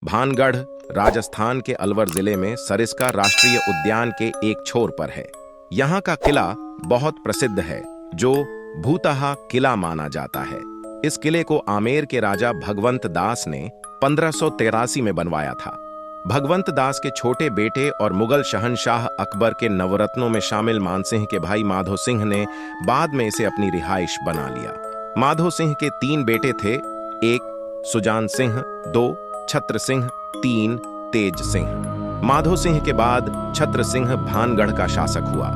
भानगढ़ राजस्थान के अलवर जिले में सरिस्का राष्ट्रीय उद्यान के एक छोर पर है। यहाँ का किला बहुत प्रसिद्ध है, जो भूतहा किला माना जाता है। इस किले को आमेर के राजा भगवंत दास ने 1583 में बनवाया था। भगवंत दास के छोटे बेटे और मुगल शहंशाह अकबर के नवरत्नों में शामिल मानसिंह के भाई माधो सिंह ने बाद में इसे अपनी रिहाइश बना लिया। माधो सिंह के 3 बेटे थे, 1 सुजान सिंह, 2 छत्र सिंह, 3 तेज सिंह। माधो सिंह के बाद छत्र सिंह भानगढ़ का शासक हुआ।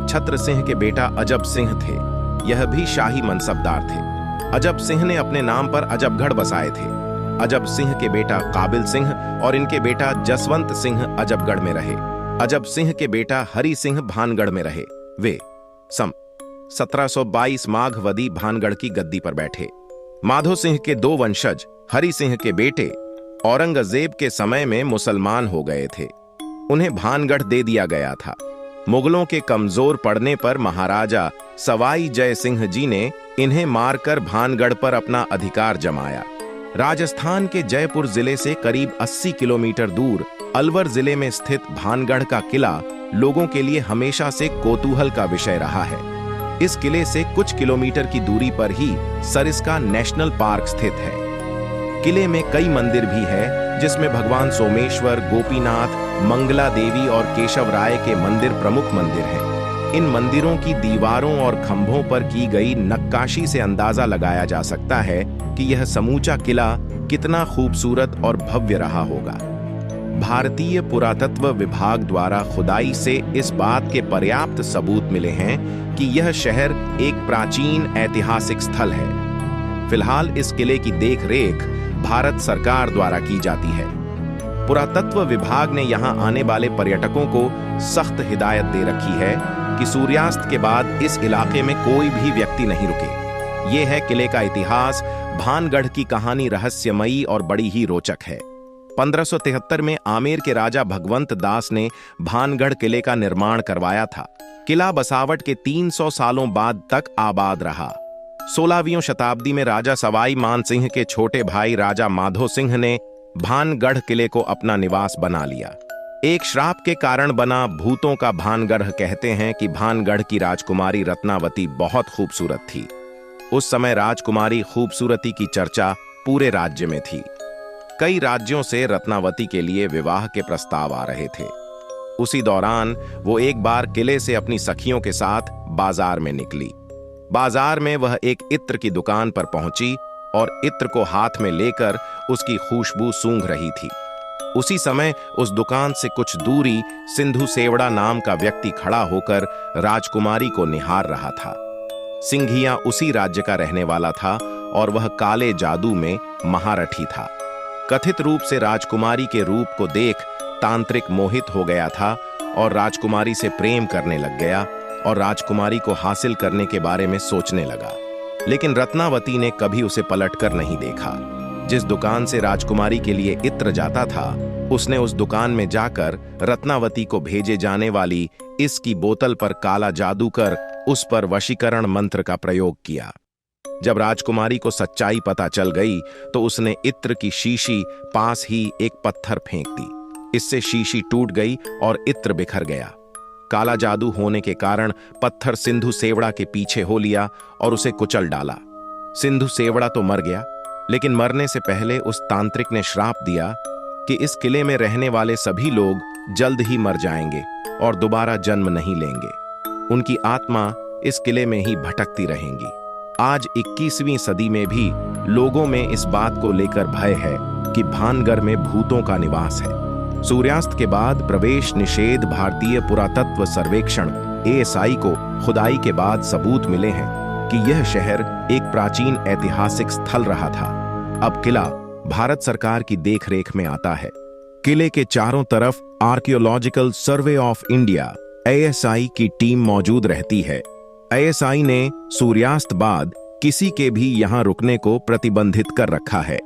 छत्र सिंह के बेटा अजब सिंह थे, यह भी शाही मनसबदार थे। अजब सिंह ने अपने नाम पर अजबगढ़ बसाए थे। अजब सिंह के बेटा काबिल सिंह और इनके बेटा जसवंत सिंह अजबगढ़ में रहे। अजब सिंह के बेटा हरि सिंह भानगढ़ में रहे। वे सम 1722 माघवदी भानगढ़ की गद्दी पर बैठे। माधो सिंह के 2 वंशज हरि सिंह के बेटे औरंगजेब के समय में मुसलमान हो गए थे। उन्हें भानगढ़ दे दिया गया था। मुगलों के कमजोर पड़ने पर महाराजा सवाई जय सिंह जी ने इन्हें मारकर भानगढ़ पर अपना अधिकार जमाया। राजस्थान के जयपुर जिले से करीब 80 किलोमीटर दूर अलवर जिले में स्थित भानगढ़ का किला लोगों के लिए हमेशा से कौतूहल का विषय रहा है। इस किले से कुछ किलोमीटर की दूरी पर ही सरिस्का नेशनल पार्क स्थित है। किले में कई मंदिर भी है, जिसमें भगवान सोमेश्वर, गोपीनाथ, मंगला देवी और केशव राय के मंदिर प्रमुख मंदिर हैं। इन मंदिरों की दीवारों और खंभों पर की गई नक्काशी से अंदाजा लगाया जा सकता है कि यह समूचा किला कितना खूबसूरत और भव्य रहा होगा। भारतीय पुरातत्व विभाग द्वारा खुदाई से इस बात के पर्याप्त सबूत मिले हैं कि यह शहर एक प्राचीन ऐतिहासिक स्थल है। फिलहाल इस किले की देखरेख भारत सरकार द्वारा की जाती है। पुरातत्व विभाग ने यहां आने वाले पर्यटकों को सख्त हिदायत दे रखी है कि सूर्यास्त के बाद इस इलाके में कोई भी व्यक्ति नहीं रुके। यह है किले का इतिहास। भानगढ़ की कहानी रहस्यमयी और बड़ी ही रोचक है। 1573 में आमेर के राजा भगवंत दास ने भानगढ़ किले का निर्माण करवाया था। किला बसावट के 300 सालों बाद तक आबाद रहा। 16वीं शताब्दी में राजा सवाई मान सिंह के छोटे भाई राजा माधो सिंह ने भानगढ़ किले को अपना निवास बना लिया। एक श्राप के कारण बना भूतों का भानगढ़ कहते हैं कि भानगढ़ की राजकुमारी रत्नावती बहुत खूबसूरत थी। उस समय राजकुमारी खूबसूरती की चर्चा पूरे राज्य में थी। कई राज्यों से रत्नावती के लिए विवाह के प्रस्ताव आ रहे थे। उसी दौरान वो एक बार किले से अपनी सखियों के साथ बाजार में निकली। बाजार में वह एक इत्र की दुकान पर पहुंची और इत्र को हाथ में लेकर उसकी खुशबू सूंघ रही थी। उसी समय उस दुकान से कुछ दूरी सिंधु सेवड़ा नाम का व्यक्ति खड़ा होकर राजकुमारी को निहार रहा था। सिंघिया उसी राज्य का रहने वाला था और वह काले जादू में महारथी था। कथित रूप से राजकुमारी के रूप को देख तांत्रिक मोहित हो गया था और राजकुमारी से प्रेम करने लग गया और राजकुमारी को हासिल करने के बारे में सोचने लगा। लेकिन रत्नावती ने कभी उसे पलटकर नहीं देखा। जिस दुकान से राजकुमारी के लिए इत्र जाता था, उसने उस दुकान में जाकर रत्नावती को भेजे जाने वाली इसकी बोतल पर काला जादू कर उस पर वशीकरण मंत्र का प्रयोग किया। जब राजकुमारी को सच्चाई पता चल गई तो उसने इत्र की शीशी पास ही एक पत्थर फेंक दी। इससे शीशी टूट गई और इत्र बिखर गया। काला जादू होने के कारण पत्थर सिंधु सेवड़ा के पीछे हो लिया और उसे कुचल डाला। सिंधु सेवड़ा तो मर गया, लेकिन मरने से पहले उस तांत्रिक ने श्राप दिया कि इस किले में रहने वाले सभी लोग जल्द ही मर जाएंगे और दोबारा जन्म नहीं लेंगे। उनकी आत्मा इस किले में ही भटकती रहेंगी। आज 21वीं सदी में भी लोगों में इस बात को लेकर भय है कि भानगढ़ में भूतों का निवास है। सूर्यास्त के बाद प्रवेश निषेध भारतीय पुरातत्व सर्वेक्षण ASI को खुदाई के बाद सबूत मिले हैं कि यह शहर एक प्राचीन ऐतिहासिक स्थल रहा था। अब किला भारत सरकार की देखरेख में आता है। किले के चारों तरफ archaeological survey of India ASI की टीम मौजूद रहती है। ASI ने सूर्यास्त बाद किसी के भी यहां रुकने को प्रतिबंधित कर रखा है।